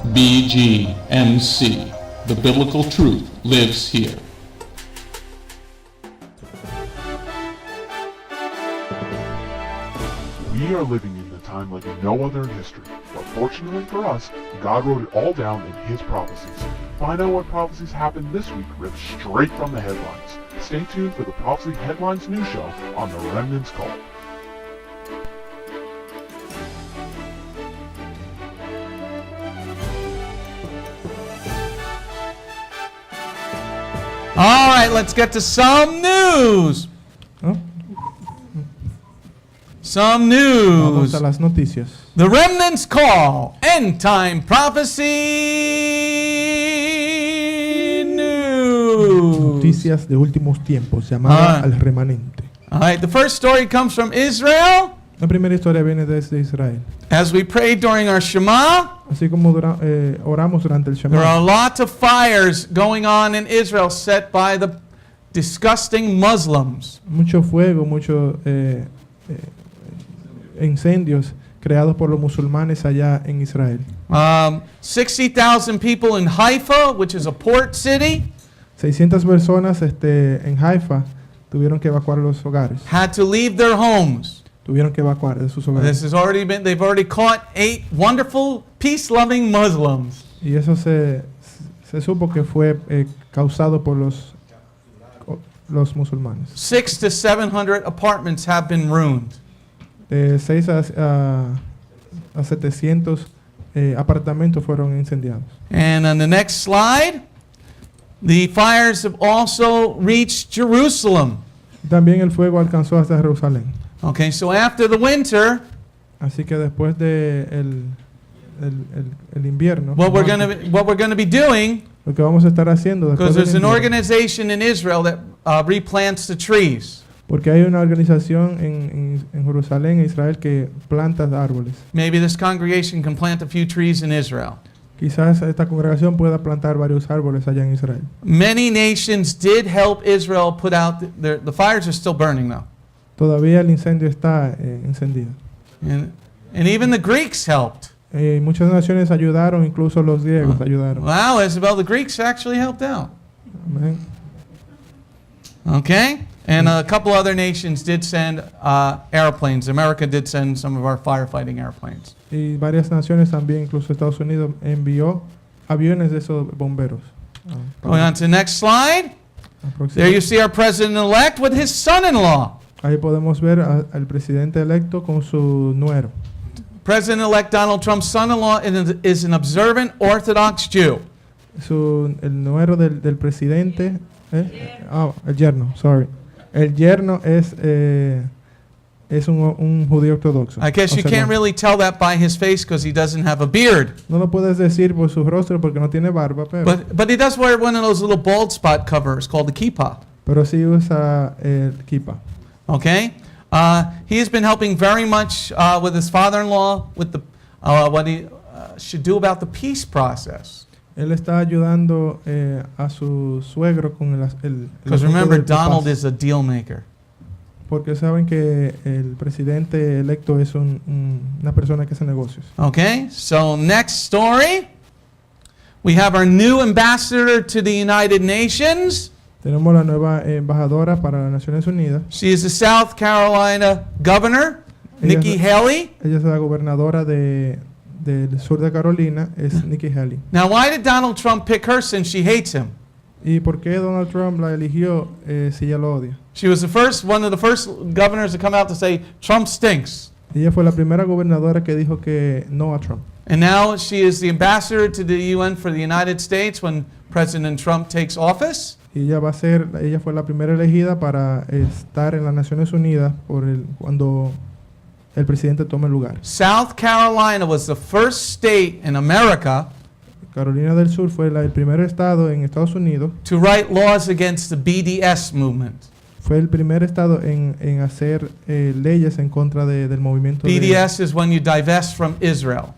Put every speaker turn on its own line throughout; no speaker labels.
Bgmc. The biblical truth lives here.
We are living in a time like no other in history, but fortunately for us, God wrote it all down in His prophecies. Find out what prophecies happened this week ripped straight from the headlines. Stay tuned for the Prophecy Headlines news show on The Remnant's Call.
All right, let's get to some news.
¿No?
Some
Vamos
news.
a las noticias.
The Remnant's Call, End Time Prophecy News.
Noticias de últimos tiempos, llamada
Ah.
al remanente.
All right, the first story comes from Israel.
La primera historia viene desde Israel.
As we prayed during our Shema,
Así como oramos durante el
there are
Shema,
lots of fires going on in Israel set by the disgusting Muslims.
mucho fuego, muchos incendios creados por los musulmanes allá en Israel.
60,000 people in Haifa, which is a port city,
600 personas en Haifa tuvieron que evacuar los hogares.
had to leave their homes.
Tuvieron que evacuar de sus
This
hogares.
has already been, they've already caught 8 wonderful, peace-loving Muslims.
Y eso se supo que fue causado por los musulmanes.
600 to 700 apartments have been ruined.
De 6 a 700 apartamentos fueron incendiados.
And on the next slide, the fires have also reached Jerusalem.
También el fuego alcanzó hasta Jerusalén.
Okay, so after the winter,
Así que después de el invierno,
what we're going to be doing,
lo que vamos a estar haciendo
because
después del
there's an
invierno,
organization in Israel that replants the trees.
porque hay una organización en Jerusalén e Israel que planta árboles.
Maybe this congregation can plant a few trees in Israel.
Quizás esta congregación pueda plantar varios árboles allá en Israel.
Many nations did help Israel put out the fires are still burning though.
Todavía el incendio está encendido.
And even the Greeks helped.
Muchas naciones ayudaron, incluso los griegos ayudaron.
Wow, Isabel, the Greeks actually helped out.
Amén.
Okay? And a couple other nations did send airplanes. America did send some of our firefighting airplanes.
Y varias naciones también, incluso Estados Unidos, envió aviones de esos bomberos.
Going on to the next slide.
Próximo.
There you see our president-elect with his son-in-law.
Ahí podemos ver al presidente electo con su nuero.
President-elect Donald Trump's son-in-law is an observant Orthodox Jew.
El nuero del presidente, el yerno, sorry. El yerno es un judío ortodoxo.
I guess you can't really tell that by his face because he doesn't have a beard.
No lo puedes decir por su rostro porque no tiene barba,
But he does wear one of those little bald spot covers called the kippah.
pero sí usa el kippah.
Okay? He has been helping very much with his father-in-law with the what he should do about the peace process.
Él está ayudando a su suegro con el
Because
asunto
remember,
de
Donald
paz.
is a deal maker.
Porque saben que el presidente electo es una persona que hace negocios.
Okay? So next story. We have our new ambassador to the United Nations.
Tenemos la nueva embajadora para las Naciones Unidas.
She is the South Carolina governor, Nikki Haley.
Ella es la gobernadora del sur de Carolina, es Nikki Haley.
Now, why did Donald Trump pick her since she hates him?
¿Y por qué Donald Trump la eligió si ella lo odia?
She was one of the first governors to come out to say, Trump stinks.
Ella fue la primera gobernadora que dijo que no a Trump.
And now she is the ambassador to the UN for the United States when President Trump takes office.
Y ella fue la primera elegida para estar en las Naciones Unidas cuando el presidente tome el lugar.
South Carolina was the first state in America
Carolina del Sur fue el primer estado en Estados Unidos.
to write laws against the BDS movement.
Fue el primer estado en hacer leyes en contra del movimiento
BDS is when you divest from Israel.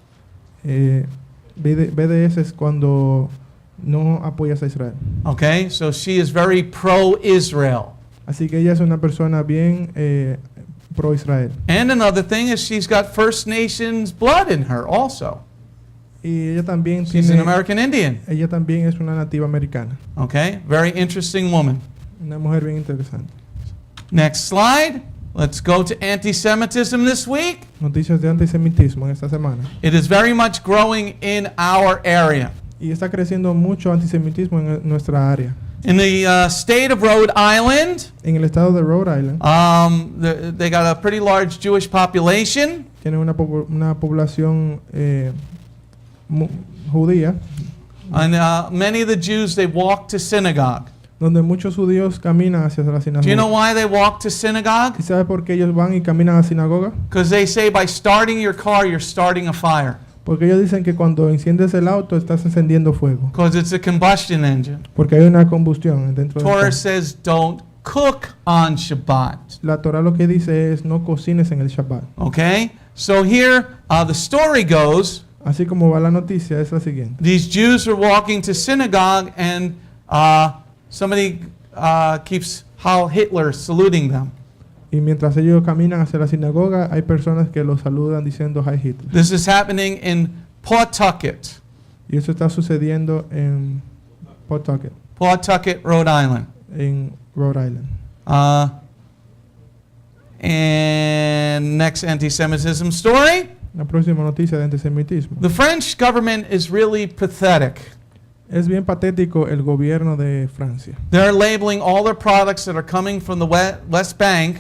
BDS es cuando no apoyas a Israel.
Okay, so she is very pro-Israel.
Así que ella es una persona bien pro-Israel.
And another thing is she's got First Nations blood in her also.
Y ella también
She's an American Indian.
ella también es una nativa americana.
Okay, very interesting woman.
Una mujer bien interesante.
Next slide. Let's go to anti-Semitism this week.
Noticias de antisemitismo en esta semana.
It is very much growing in our area.
Y está creciendo mucho antisemitismo en nuestra área.
In the state of Rhode Island,
En el estado de Rhode Island
they got a pretty large Jewish population.
tienen una población judía,
And many of the Jews, they walk to synagogue.
donde muchos judíos caminan hacia la
Do you know
sinagoga.
why they walk to synagogue?
¿Y sabe por qué ellos van y caminan a la sinagoga?
Because they say by starting your car, you're starting a fire.
Porque ellos dicen que cuando enciendes el auto estás encendiendo fuego.
Because it's a combustion engine.
Porque hay una combustión dentro del
Torah
carro.
says don't cook on Shabbat.
La Torah lo que dice es no cocines en el Shabbat.
Okay? So here, the story goes,
Así como va la noticia, es la siguiente.
these Jews are walking to synagogue and somebody keeps Heil Hitler saluting them.
Y mientras ellos caminan hacia la sinagoga, hay personas que los saludan diciendo Heil Hitler.
This is happening in Pawtucket,
Y eso está sucediendo en Pawtucket,
Rhode Island.
en Rhode Island.
And next anti-Semitism story.
La próxima noticia de antisemitismo.
The French government is really pathetic.
Es bien patético el gobierno de Francia.
They're labeling all their products that are coming from the West Bank.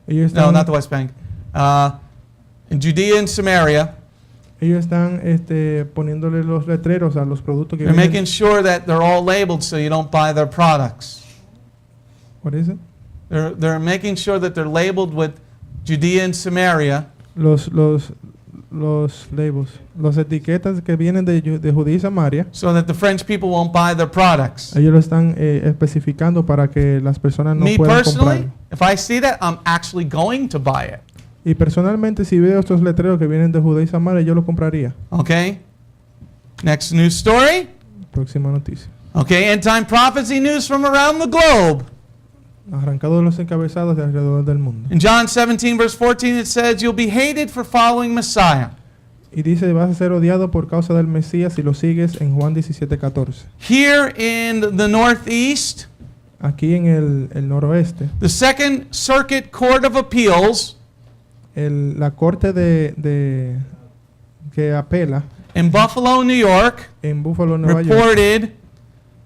Ellos
No,
están,
not the West Bank. In Judea and Samaria.
ellos están poniéndole los letreros a los productos que
They're making
vienen.
sure that they're all labeled so you don't buy their products.
What is it?
They're making sure that they're labeled with Judea and Samaria.
Los labels, las etiquetas que vienen de Judea y Samaria,
So that the French people won't buy their products.
ellos lo están especificando para que las personas no
Me
puedan
personally,
comprar.
if I see that, I'm actually going to buy it.
Y personalmente, si veo estos letreros que vienen de Judea y Samaria, yo lo compraría.
Okay? Next news story.
Próxima noticia.
Okay, end time prophecy news from around the globe.
Arrancado de los encabezados de alrededor del mundo.
In John 17, verse 14, it says, you'll be hated for following Messiah.
Y dice, vas a ser odiado por causa del Mesías si lo sigues en Juan 17:14.
Here in the Northeast,
Aquí en el noroeste,
the Second Circuit Court of Appeals
la corte que apela
in Buffalo, New York,
en Buffalo, Nueva York,
reported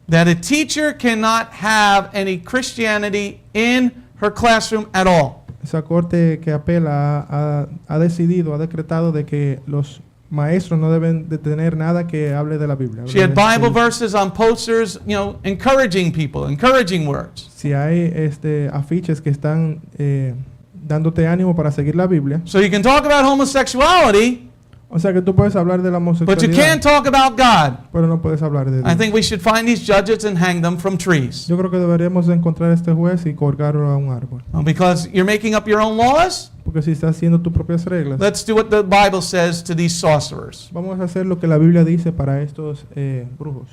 that a teacher cannot have any Christianity in her classroom at all.
esa corte que apela ha decidido, ha decretado de que los maestros no deben de tener nada que hable de la Biblia.
She had Bible verses on posters, encouraging people, encouraging words.
Si hay afiches que están dándote ánimo para seguir la Biblia,
So you can talk about homosexuality,
o sea que tú puedes hablar de la
but you
homosexualidad,
can't talk about God.
pero no puedes hablar de
I
Dios.
think we should find these judges and hang them from trees.
Yo creo que deberíamos de encontrar a este juez y colgarlo a un árbol.
Because you're making up your own laws,
Porque si estás haciendo tus propias reglas,
let's do what the Bible says to these sorcerers.
vamos a hacer lo que la Biblia dice para estos brujos.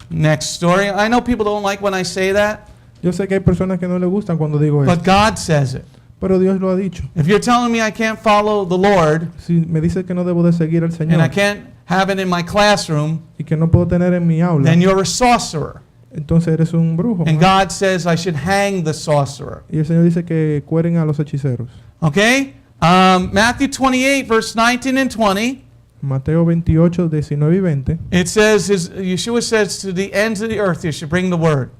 Next story. I know people don't like when I say that,
Yo sé que hay personas que no les gustan cuando digo
but
esto,
God says it.
pero Dios lo ha dicho.
If you're telling me I can't follow the Lord
Si me dice que no debo de seguir al
and I
Señor
can't have it in my classroom,
y que no puedo tener en mi aula,
then you're a sorcerer.
entonces eres un brujo.
And
¿no?
God says I should hang the sorcerer.
Y el Señor dice que cueren a los hechiceros.
Okay? Matthew 28, verse 19 and 20.
Mateo 28, 19 y 20.
It says, Yeshua says, to the ends of the earth you should bring the word.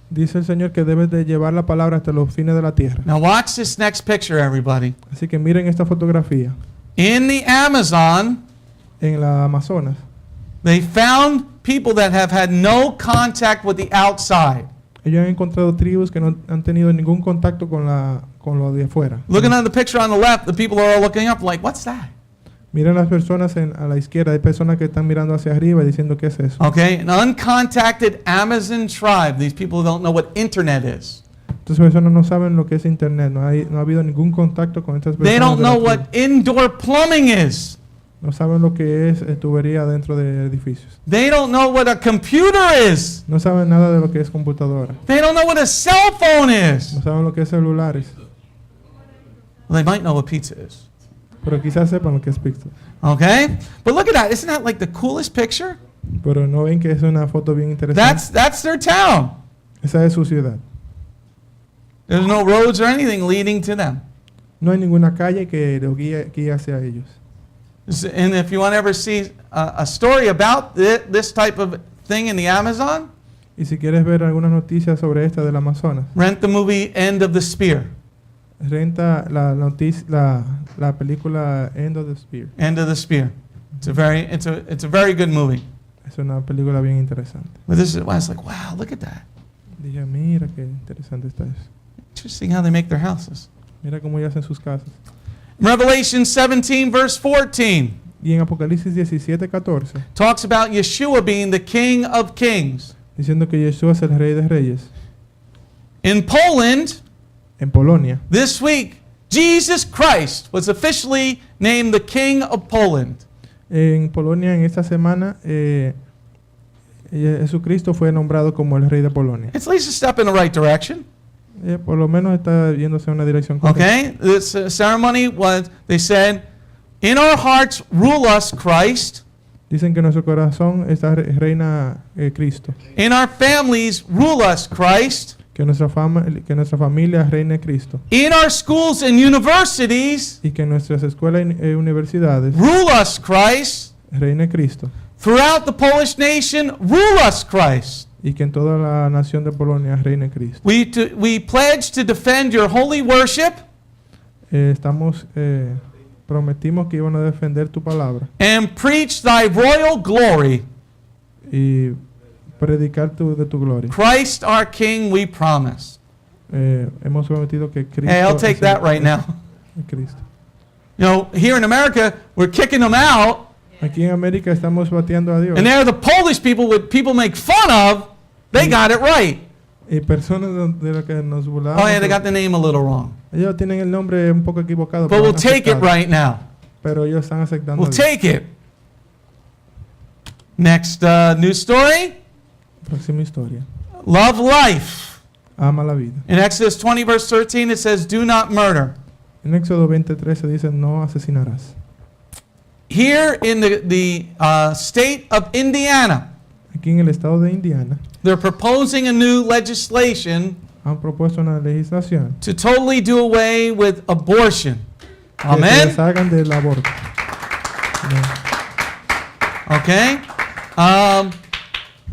Dice el Señor que debes de llevar la palabra hasta los fines de la tierra.
Now watch this next picture, everybody.
Así que miren esta fotografía.
In the Amazon,
En la Amazonas,
they found people that have had no contact with the outside.
ellos han encontrado tribus que no han tenido ningún contacto con lo de afuera.
Looking at the picture on the left, the people are all looking up like, what's that?
Miren las personas a la izquierda, hay personas que están mirando hacia arriba y diciendo ¿qué es eso?
Okay? An uncontacted Amazon tribe. These people don't know what internet is.
Estas personas no saben lo que es internet, no ha habido ningún contacto con estas personas.
They don't
de la
know
tribu.
what indoor plumbing is.
No saben lo que es tubería dentro de edificios.
They don't know what a computer is.
No saben nada de lo que es computadora.
They don't know what a cell phone is.
No saben lo que es celulares.
Well, they might know what pizza is.
Pero quizás sepan lo que es pizza.
Okay? But look at that. Isn't that like the coolest picture?
Pero no ven que es una foto bien interesante.
That's their town.
Esa es su ciudad.
There's no roads or anything leading to them.
No hay ninguna calle que lo guíe hacia ellos.
And if you want to ever see a story about this type of thing in the Amazon,
Y si quieres ver algunas noticias sobre esta del Amazonas,
rent the movie End of the Spear.
renta la película End of the Spear.
End of the Spear. It's a very good movie.
Es una película bien interesante.
But this is why I was like, wow, look at that.
Dije, mira qué interesante está eso.
Interesting how they make their houses.
Mira cómo ellos hacen sus casas.
Revelation 17 verse 14
Y en Apocalipsis 17:14,
talks about Yeshua being the King of Kings.
diciendo que Yeshua es el Rey de Reyes.
In Poland,
En Polonia,
this week, Jesus Christ was officially named the King of Poland.
en esta semana, Jesucristo fue nombrado como el Rey de Polonia.
It's at least a step in the right direction.
Por lo menos está yéndose en una dirección correcta.
Okay? This ceremony was, they said, in our hearts rule us Christ.
Dicen que en nuestro corazón está reina Cristo.
In our families rule us Christ.
Que nuestra familia reine Cristo.
In our schools and universities
Y que en nuestras escuelas y universidades
rule us Christ.
reine Cristo.
Throughout the Polish nation rule us Christ.
Y que en toda la nación de Polonia reine Cristo.
We pledge to defend your holy worship
Prometimos que iban a defender tu palabra
and preach thy royal glory.
y predicar de tu gloria.
Christ our King, we promise.
Hemos prometido que Cristo
Hey, I'll take
es
that right now.
Cristo.
You know, here in America, we're kicking them out,
Aquí en América estamos bateando a Dios.
and there the Polish people, what people make fun of, they got it right.
Y personas de las que nos burlamos.
Oh yeah, they got the name a little wrong.
Ellos tienen el nombre un poco equivocado.
But
pero
we'll
han
take it
aceptado.
right now.
Pero ellos están aceptando.
We'll
a Dios.
take it. Next news story.
Próxima historia.
Love life.
Ama la vida.
In Exodus 20 verse 13 it says, do not murder.
En Éxodo 20:13 dice, no asesinarás.
Here in the state of Indiana,
Aquí en el estado de Indiana
they're proposing a new legislation
han propuesto una legislación
to totally do away with abortion.
que se
Amen?
deshagan del aborto.
Okay?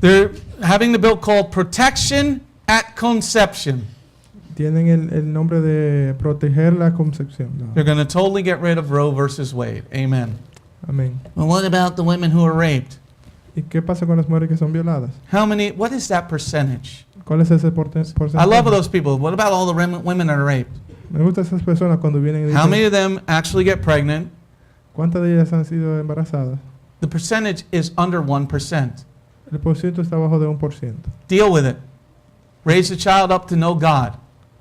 They're having the bill called Protection at Conception.
Tienen el nombre de proteger la concepción. No.
They're going to totally get rid of Roe versus Wade. Amen.
Amén.
Well, what about the women who are raped?
¿Y qué pasa con las mujeres que son violadas?
What is that percentage?
¿Cuál es ese porcentaje?
I love those people. What about all the women that are raped?
Me gustan esas personas cuando vienen y
How
dicen,
many of them actually get pregnant?
¿cuántas de ellas han sido embarazadas?
The percentage is under 1%.
El porciento está abajo de 1%.
Deal with it. Raise the child up to know God.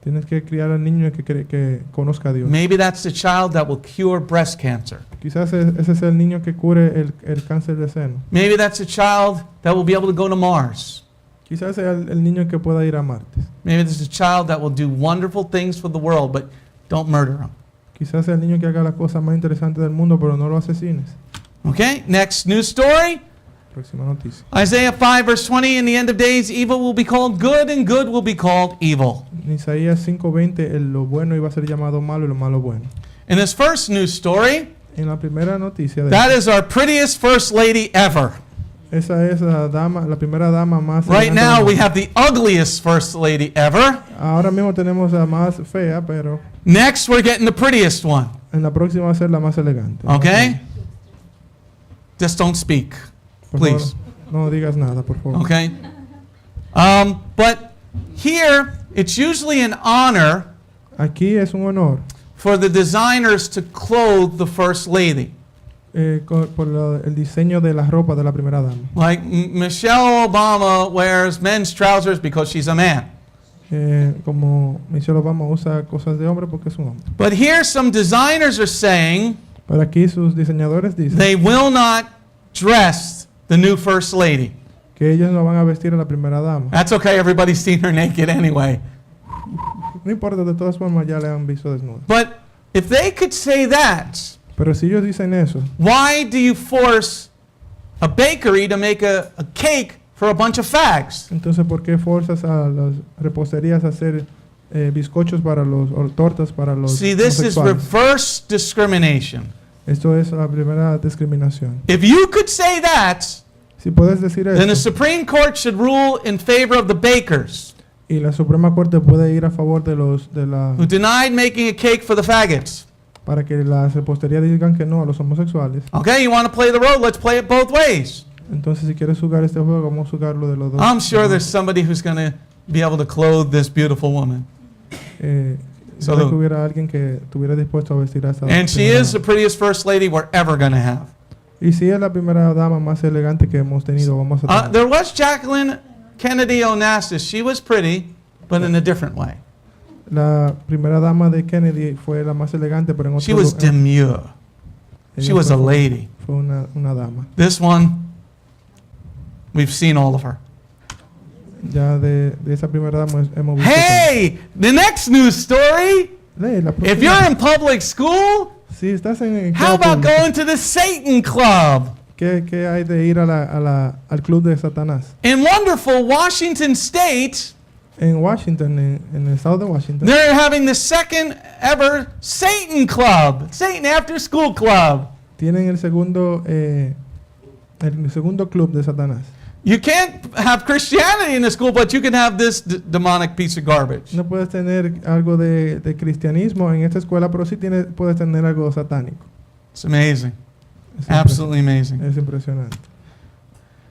Tienes que criar al niño que conozca a Dios.
Maybe that's the child that will cure breast cancer.
Quizás ese es el niño que cure el cáncer de seno.
Maybe that's a child that will be able to go to Mars.
Quizás sea el niño que pueda ir a Marte.
Maybe there's a child that will do wonderful things for the world, but don't murder them.
Quizás sea el niño que haga la cosa más interesante del mundo, pero no lo asesines.
Okay, next news story.
Próxima noticia.
Isaiah 5 verse 20, in the end of days, evil will be called good and good will be called evil.
En Isaías 5:20, lo bueno iba a ser llamado malo y lo malo bueno.
In this first news story,
En la primera noticia de
that is our prettiest first lady ever.
esa es la primera dama más
Right
elegante
now
del
we
mundo.
have the ugliest first lady ever.
Ahora mismo tenemos la más fea, pero
Next we're getting the prettiest one.
en la próxima va a ser la más elegante.
Okay? Just don't speak,
Por
please.
favor, no digas nada, por favor.
Okay? But here it's usually an honor
Aquí es un honor
for the designers to clothe the first lady.
por el diseño de la ropa de la primera dama.
Like Michelle Obama wears men's trousers because she's a man.
Como Michelle Obama usa cosas de hombre porque es un hombre.
But here some designers are saying
Pero aquí sus diseñadores dicen
they will not dress the new first lady.
que ellos no van a vestir a la primera dama.
That's okay, everybody's seen her naked anyway.
No importa, de todas formas ya le han visto desnuda.
But if they could say that,
Pero si ellos dicen eso,
why do you force a bakery to make a cake for a bunch of fags?
entonces ¿por qué forzas a las reposterías a hacer bizcochos para o tortas para los
See, this is
homosexuales?
reverse discrimination.
Esto es la primera discriminación.
If you could say that,
Si puedes decir
then the
eso,
Supreme Court should rule in favor of the bakers
y la Suprema Corte puede ir a favor de
who denied making a cake for the faggots.
para que las reposterías digan que no a los homosexuales.
Okay, you want to play the role? Let's play it both ways.
Entonces, si quieres jugar este juego, vamos a jugarlo de los dos.
I'm sure there's somebody who's going to be able to clothe this beautiful woman.
So que hubiera alguien que estuviera dispuesto a vestir a esa
And she
primera
is the
dama.
prettiest first lady we're ever going to have.
Y si es la primera dama más elegante que hemos tenido, vamos a tener.
There was Jacqueline Kennedy Onassis. She was pretty, but in a different way.
La primera dama de Kennedy fue la más elegante, pero en otro
She was demure. She was a lady.
Fue una dama.
This one, we've seen all of her.
Ya de esa primera dama hemos visto.
Hey, the next news story.
Lee, la
If
próxima.
you're in public school,
Si estás en
how
escuela
about
pública,
going to the Satan Club?
¿qué hay de ir al club de Satanás?
In wonderful Washington State,
En Washington, en el estado de Washington,
they're having the second ever Satan Club, Satan After School Club.
tienen el segundo club de Satanás.
You can't have Christianity in the school, but you can have this demonic piece of garbage.
No puedes tener algo de cristianismo en esta escuela, pero sí puedes tener algo satánico.
It's amazing.
Es
Absolutely amazing.
Es impresionante.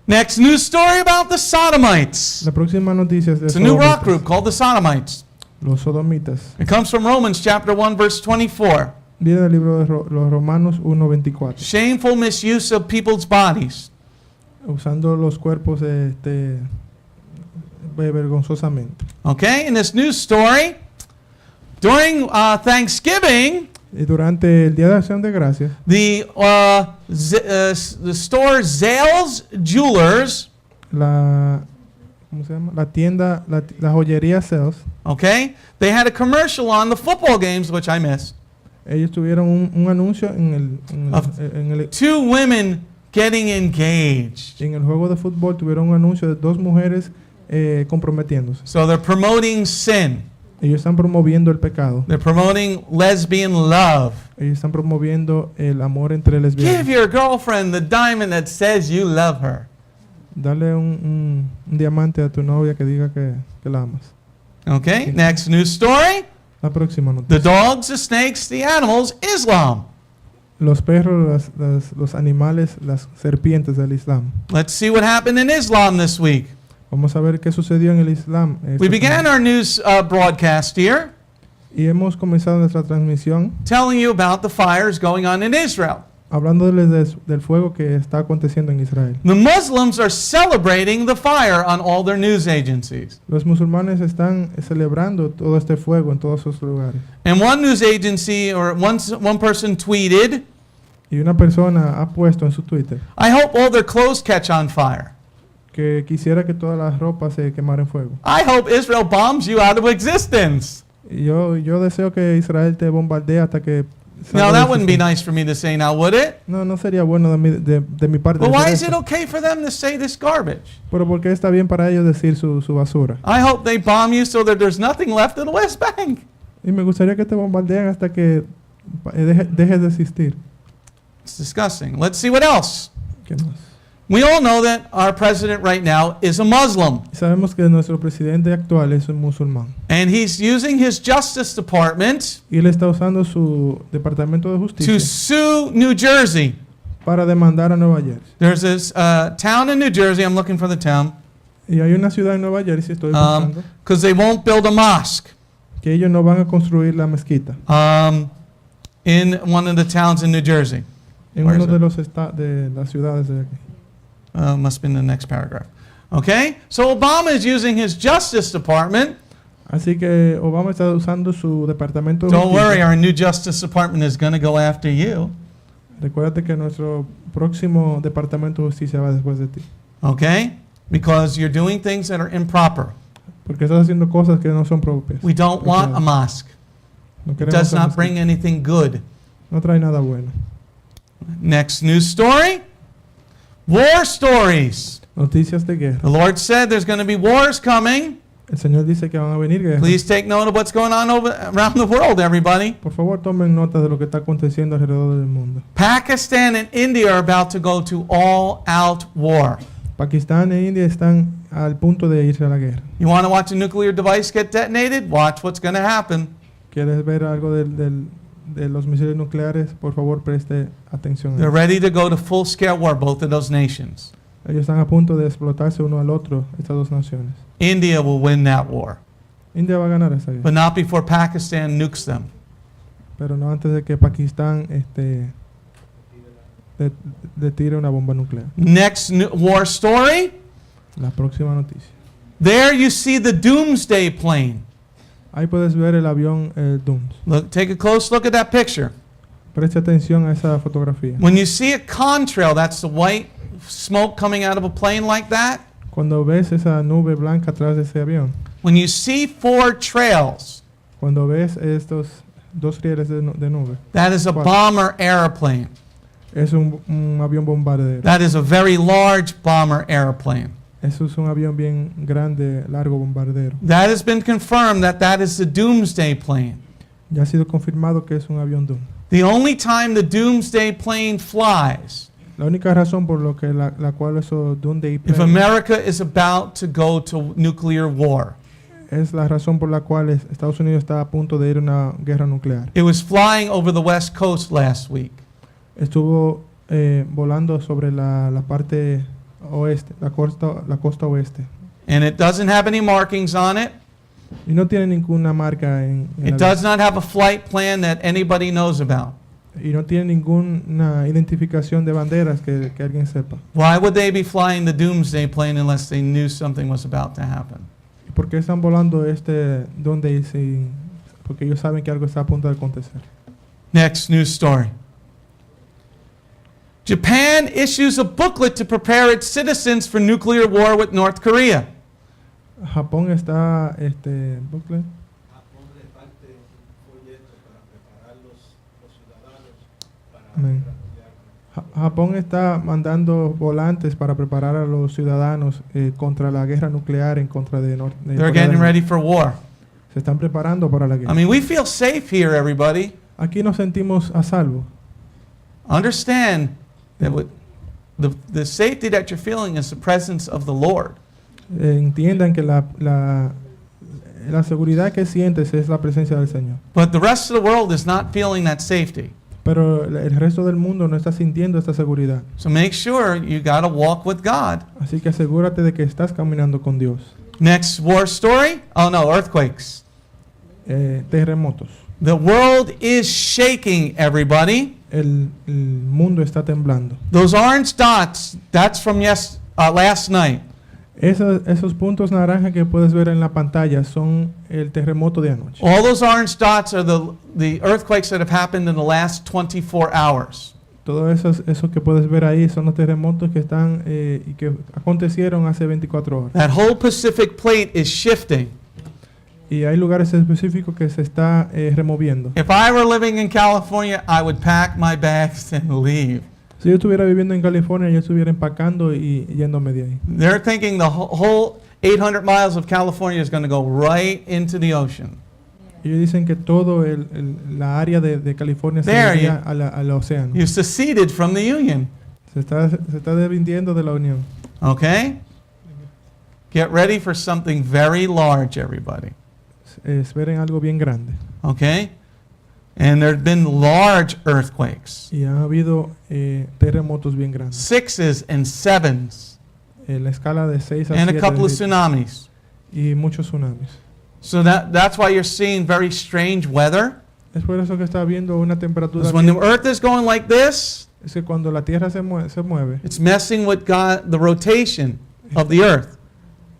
Next news story about the Sodomites.
La próxima noticia es de
It's a new rock
sodomitas.
group called the Sodomites.
Los sodomitas.
It comes from Romans chapter 1 verse 24.
Viene del libro de los Romanos 1:24.
Shameful misuse of people's bodies.
Usando los cuerpos vergonzosamente.
Okay, in this news story, during Thanksgiving,
Y durante el Día de Acción de Gracias,
the store Zales Jewelers,
¿cómo se llama? La tienda, la joyería Sales,
okay, they had a commercial on the football games, which I missed,
ellos tuvieron un anuncio en
two women getting engaged.
el juego de fútbol, tuvieron un anuncio de dos mujeres comprometiéndose.
So they're promoting sin.
Ellos están promoviendo el pecado.
They're promoting lesbian love.
Ellos están promoviendo el amor entre
Give
lesbianas.
your girlfriend the diamond that says you love her.
Dale un diamante a tu novia que diga que la amas.
Okay, next news story.
La próxima
The
noticia.
dogs, the snakes, the animals, Islam.
Los perros, los animales, las serpientes del Islam.
Let's see what happened in Islam this week.
Vamos a ver qué sucedió en el Islam.
We began our news broadcast here
Y hemos comenzado nuestra transmisión
telling you about the fires going on in Israel.
hablándoles del fuego que está aconteciendo en Israel.
The Muslims are celebrating the fire on all their news agencies.
Los musulmanes están celebrando todo este fuego en todos esos lugares.
And one news agency or one person tweeted,
Y una persona ha puesto en su Twitter
I hope all their clothes catch on fire.
que quisiera que todas las ropas se quemaran en fuego.
I hope Israel bombs you out of existence.
Y yo deseo que Israel te bombardee hasta que... salga
Now
de
that wouldn't be
existencia.
nice for me to say now, would it?
No sería bueno de mi parte.
But
decir
why is it
esto.
okay for them to say this garbage?
Pero ¿por qué está bien para ellos decir su basura?
I hope they bomb you so that there's nothing left of the West Bank.
Y me gustaría que te bombardeen hasta que dejes de existir.
It's disgusting. Let's see what else.
¿Qué más?
We all know that our president right now is a Muslim,
Sabemos que nuestro presidente actual es un musulmán.
and he's using his Justice Department
Y él está usando su departamento de justicia
to sue New Jersey.
para demandar a Nueva Jersey.
There's this town in New Jersey, I'm looking for the town,
Y hay una ciudad en Nueva Jersey, estoy buscando,
because they won't build a mosque
que ellos no van a construir la mezquita
in one of the towns in New Jersey.
en
Where
uno
is
de
it?
de las ciudades de aquí.
Must be in the next paragraph. Okay, so Obama is using his Justice Department.
Así que Obama está usando su departamento de
Don't worry,
justicia.
our new Justice Department is going to go after you.
Recuérdate que nuestro próximo departamento de justicia va después de ti.
Okay, because you're doing things that are improper.
Porque estás haciendo cosas que no son propias.
We don't want a mosque.
No
It
queremos
does
una
not bring
mezquita.
anything good.
No trae nada bueno.
Next news story. War stories.
Noticias de guerra.
The Lord said there's going to be wars coming.
El Señor dice que van a venir guerras.
Please take note of what's going on around the world, everybody.
Por favor, tomen nota de lo que está aconteciendo alrededor del mundo.
Pakistan and India are about to go to all-out war.
Pakistán e India están al punto de irse a la guerra.
You want to watch a nuclear device get detonated? Watch what's going to happen.
¿Quieres ver algo de los misiles nucleares? Por favor, preste atención.
They're ready to go to full-scale war, both of those nations.
Ellos están a punto de explotarse uno al otro, estas dos naciones.
India will win that war,
India va a ganar esa guerra,
but not before Pakistan nukes them.
pero no antes de que Pakistán le tire una bomba nuclear.
Next war story.
La próxima noticia.
There you see the doomsday plane.
Ahí puedes ver el avión Dooms.
Look, take a close look at that picture.
Preste atención a esa fotografía.
When you see a contrail, that's the white smoke coming out of a plane like that.
Cuando ves esa nube blanca atrás de ese avión,
When you see 4 trails,
cuando ves estos dos rieles de nube,
that is a bomber airplane.
es un avión bombardero.
That is a very large bomber airplane.
Eso es un avión bien grande, largo bombardero.
That has been confirmed that is the doomsday plane.
Ya ha sido confirmado que es un avión Doom.
The only time the doomsday plane flies,
La única razón por lo que la cual eso Doomsday
if
plane
America is about to go to nuclear war.
es la razón por la cual Estados Unidos está a punto de ir a una guerra nuclear.
It was flying over the west coast last week.
Estuvo volando sobre la parte oeste, la costa oeste.
And it doesn't have any markings on it.
Y no tiene ninguna marca en
It does not have a flight plan that anybody knows about.
y no tiene ninguna identificación de banderas que alguien sepa.
Why would they be flying the doomsday plane unless they knew something was about to happen?
¿Y por qué están volando donde porque ellos saben que algo está a punto de acontecer?
Next news story. Japan issues a booklet to prepare its citizens for nuclear war with North Korea.
Japón está booklet. Amén. Japón está mandando volantes para preparar a los ciudadanos contra la guerra nuclear en contra de
They're
Corea del
getting
Norte.
ready for war.
Se están preparando para la guerra.
I mean, we feel safe here, everybody.
Aquí nos sentimos a salvo.
Understand that the safety that you're feeling is the presence of the Lord.
Entiendan que la seguridad que sientes es la presencia del Señor.
But the rest of the world is not feeling that safety.
Pero el resto del mundo no está sintiendo esta seguridad.
So make sure you got to walk with God.
Así que asegúrate de que estás caminando con Dios.
Next war story. Oh no, earthquakes.
Terremotos.
The world is shaking, everybody.
El mundo está temblando.
Those orange dots, that's from last night.
Esos puntos naranja que puedes ver en la pantalla son el terremoto de anoche.
All those orange dots are the earthquakes that have happened in the last 24 hours.
Todo eso que puedes ver ahí son los terremotos que están y que acontecieron hace 24 horas.
That whole Pacific plate is shifting.
Y hay lugares específicos que se está removiendo.
If I were living in California, I would pack my bags and leave.
Si yo estuviera viviendo en California, yo estuviera empacando y yéndome de ahí.
They're thinking the whole 800 miles of California is going to go right into the ocean.
Ellos dicen que todo la área de California se
There,
iría al océano.
You seceded from the Union.
Se está desvindiendo de la Unión.
Okay? Get ready for something very large, everybody.
Esperen algo bien grande.
Okay? And there have been large earthquakes.
Y ha habido terremotos bien grandes.
6s and 7s.
La escala de 6 a
And
7.
a couple of tsunamis.
Y muchos tsunamis.
So that's why you're seeing very strange weather.
Es por eso que está habiendo una temperatura.
Because when the earth is going like this,
Es que cuando la Tierra se mueve,
it's messing with the rotation of the earth.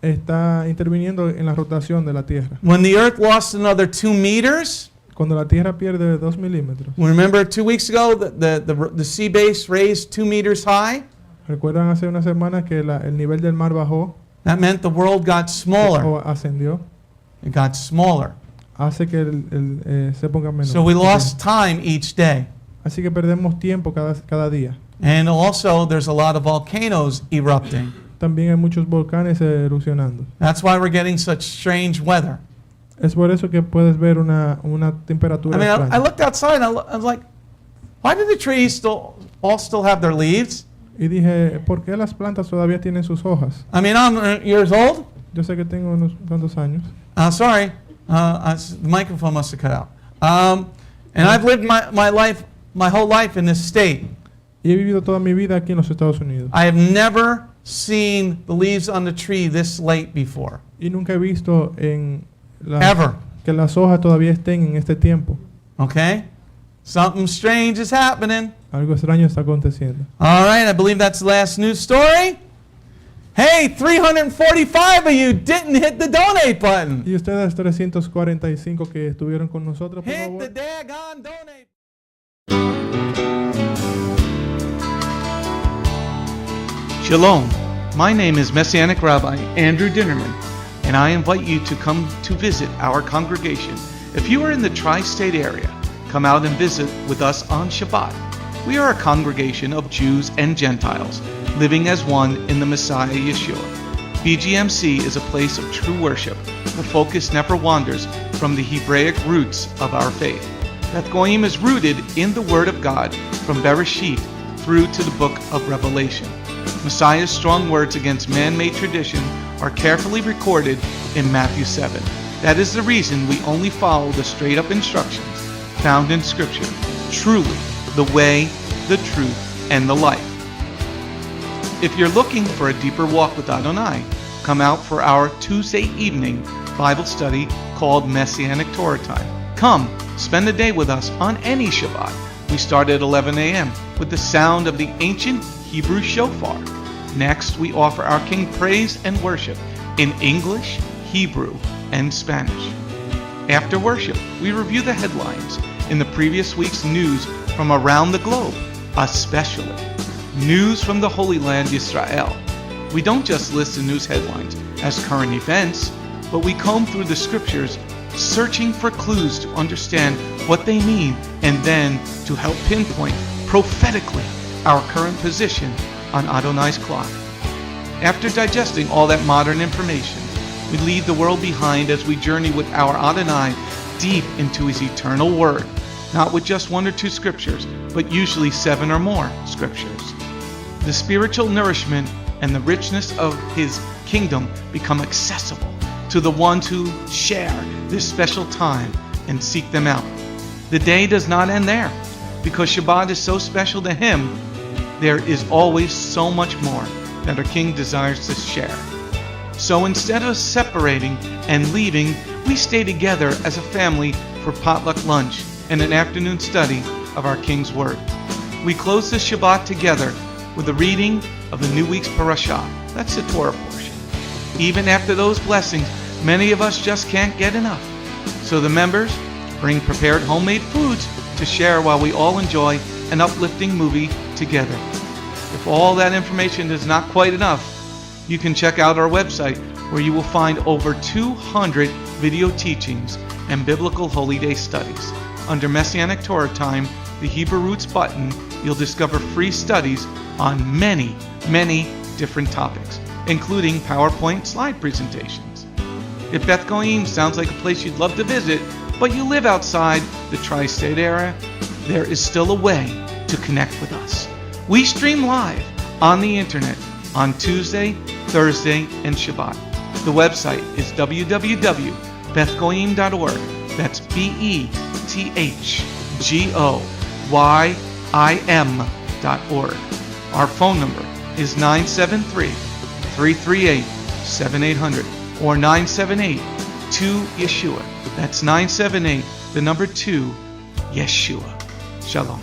está interviniendo en la rotación de la Tierra.
When the earth lost another 2 meters,
Cuando la Tierra pierde 2 milímetros.
remember 2 weeks ago the sea base raised 2 meters high?
¿Recuerdan hace una semana que el nivel del mar bajó
That meant the world got smaller.
o ascendió?
It got smaller.
Hace que se ponga menos.
So we lost time each day.
Así que perdemos tiempo cada día.
And also, there's a lot of volcanoes erupting.
También hay muchos volcanes erupcionando.
That's why we're getting such strange weather.
Es por eso que puedes ver una temperatura
I mean, I
extraña.
looked outside and I was like, why do the trees still have their leaves?
Y dije, ¿por qué las plantas todavía tienen sus hojas?
I mean, I'm years old.
Yo sé que tengo unos cuantos años.
Sorry, the microphone must have cut out. And I've lived my whole life in this state.
Y he vivido toda mi vida aquí en los Estados Unidos.
I have never seen the leaves on the tree this late before.
Y nunca he visto
Ever.
que las hojas todavía estén en este tiempo.
Okay? Something strange is happening.
Algo extraño está aconteciendo.
All right, I believe that's the last news story. Hey, 345 of you didn't hit the donate button.
Y ustedes 345 que estuvieron con nosotros, por
Hit
favor.
the daggone donate. Shalom. My name is Messianic Rabbi Andrew Dinnerman, and I invite you to come to visit our congregation. If you are in the tri-state area, come out and visit with us on Shabbat. We are a congregation of Jews and Gentiles, living as one in the Messiah Yeshua. Bgmc is a place of true worship. The focus never wanders from the Hebraic roots of our faith. Beth Goyim is rooted in the Word of God from Bereshit through to the book of Revelation. Messiah's strong words against man-made tradition are carefully recorded in Matthew 7. That is the reason we only follow the straight-up instructions found in Scripture. Truly, the way, the truth, and the life. If you're looking for a deeper walk with Adonai, come out for our Tuesday evening Bible study called Messianic Torah Time. Come, spend the day with us on any Shabbat. We start at 11 a.m. with the sound of the ancient Hebrew shofar. Next, we offer our King praise and worship in English, Hebrew, and Spanish. After worship, we review the headlines in the previous week's news from around the globe, especially news from the Holy Land, Israel. We don't just list the news headlines as current events, but we comb through the scriptures, searching for clues to understand what they mean and then to help pinpoint prophetically our current position on Adonai's clock. After digesting all that modern information, we leave the world behind as we journey with our Adonai deep into his eternal word, not with just one or two scriptures, but usually 7 or more scriptures. The spiritual nourishment and the richness of his kingdom become accessible to the ones who share this special time and seek them out. The day does not end there. Because Shabbat is so special to him, there is always so much more that our King desires to share. So instead of separating and leaving, we stay together as a family for potluck lunch and an afternoon study of our King's Word. We close the Shabbat together with the reading of the new week's parashah. That's the Torah portion. Even after those blessings, many of us just can't get enough. So the members bring prepared homemade foods to share while we all enjoy an uplifting movie together. If all that information is not quite enough, you can check out our website where you will find over 200 video teachings and biblical holy day studies. Under Messianic Torah Time, the Hebrew Roots button, you'll discover free studies on many different topics, including PowerPoint slide presentations. If Beth Goyim sounds like a place you'd love to visit, but you live outside the tri-state area, there is still a way to connect with us. We stream live on the internet on Tuesday, Thursday, and Shabbat. The website is www.bethgoyim.org. That's BETHGOYIM.org. Our phone number is 973-338-7800 or 978-2-YESHUA. That's 978, the number 2, Yeshua. Shalom.